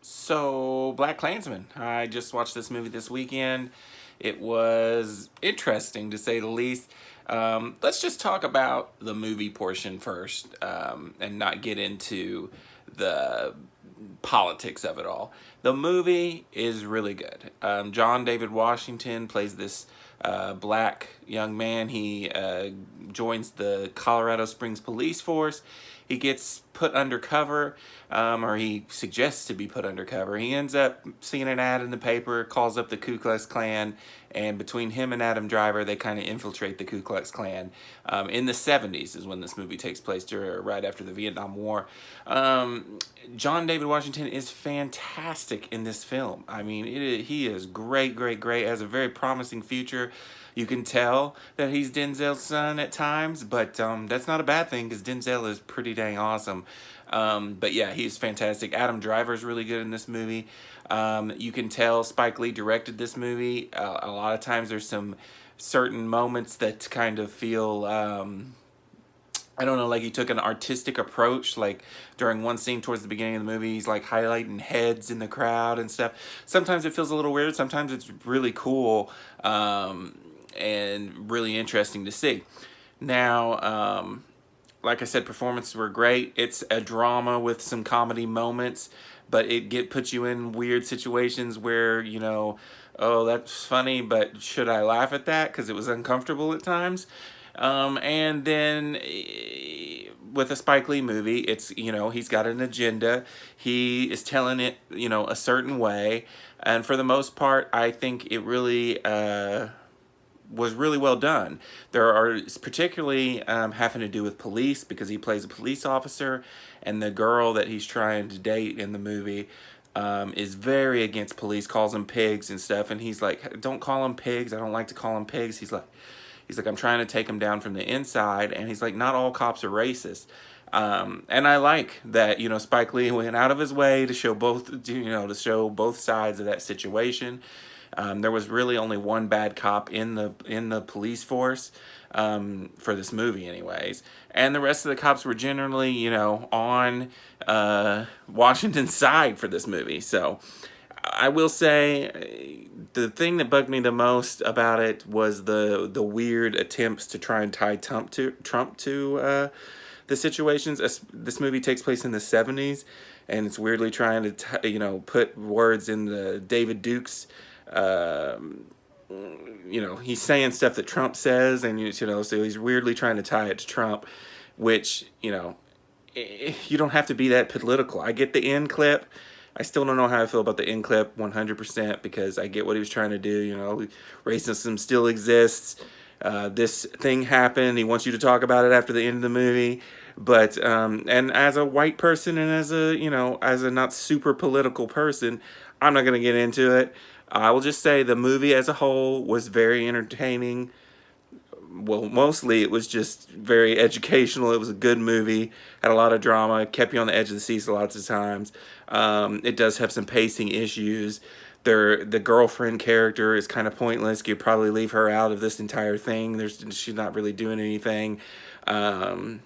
So, BlacKkKlansman. I just watched this movie this weekend. It was interesting, to say the least. Let's just talk about the movie portion first, and not get into the politics of it all. The movie is really good. John David Washington plays this black young man. He joins the Colorado Springs police force. He gets put undercover, or he suggests to be put undercover. He ends up seeing an ad in the paper, calls up the Ku Klux Klan, and between him and Adam Driver, they kind of infiltrate the Ku Klux Klan. In the 70s is when this movie takes place, right after the Vietnam War. John David Washington is fantastic in this film. I mean, he is great, great, great. Has a very promising future. You can tell that he's Denzel's son at times, but that's not a bad thing because Denzel is pretty dang awesome. But yeah, he's fantastic. Adam Driver's really good in this movie. You can tell Spike Lee directed this movie. A lot of times there's some certain moments that kind of feel, I don't know, like he took an artistic approach. Like during one scene towards the beginning of the movie, he's like highlighting heads in the crowd and stuff. Sometimes it feels a little weird. Sometimes it's really cool. And really interesting to see. Now, like I said, performances were great. It's a drama with some comedy moments, but it puts you in weird situations where, you know, oh, that's funny, but should I laugh at that? Because it was uncomfortable at times. And then with a Spike Lee movie, it's, you know, he's got an agenda. He is telling it, you know, a certain way. And for the most part, I think it really was really well done. There are particularly having to do with police, because he plays a police officer, and the girl that he's trying to date in the movie is very against police, calls them pigs and stuff, and he's like, don't call them pigs, I don't like to call them pigs. He's like, I'm trying to take them down from the inside, and he's like, not all cops are racist. And I like that, you know, Spike Lee went out of his way to show both, you know, to show both sides of that situation. There was really only one bad cop in the police force for this movie anyways. And the rest of the cops were generally, you know, on Washington's side for this movie. So I will say the thing that bugged me the most about it was the weird attempts to try and tie Trump to the situations. This movie takes place in the 70s, and it's weirdly trying to, you know, put words in the David Duke's, you know, he's saying stuff that Trump says, and, you know, so he's weirdly trying to tie it to Trump, which, you know, you don't have to be that political. I get the end clip. I still don't know how I feel about the end clip 100%, because I get what he was trying to do. You know, racism still exists. This thing happened. He wants you to talk about it after the end of the movie. But, and as a white person and as a, you know, as a not super political person, I'm not going to get into it. I will just say the movie as a whole was very entertaining. Well, mostly it was just very educational. It was a good movie, had a lot of drama, kept you on the edge of the seats lots of times. It does have some pacing issues. The girlfriend character is kind of pointless. You'd probably leave her out of this entire thing. She's not really doing anything. Other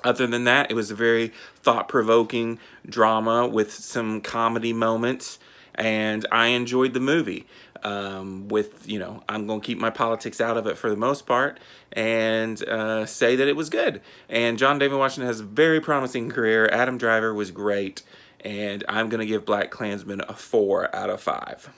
than that, it was a very thought-provoking drama with some comedy moments, and I enjoyed the movie. With, you know, I'm going to keep my politics out of it for the most part, and say that it was good. And John David Washington has a very promising career. Adam Driver was great, and I'm going to give BlacKkKlansman a 4 out of 5.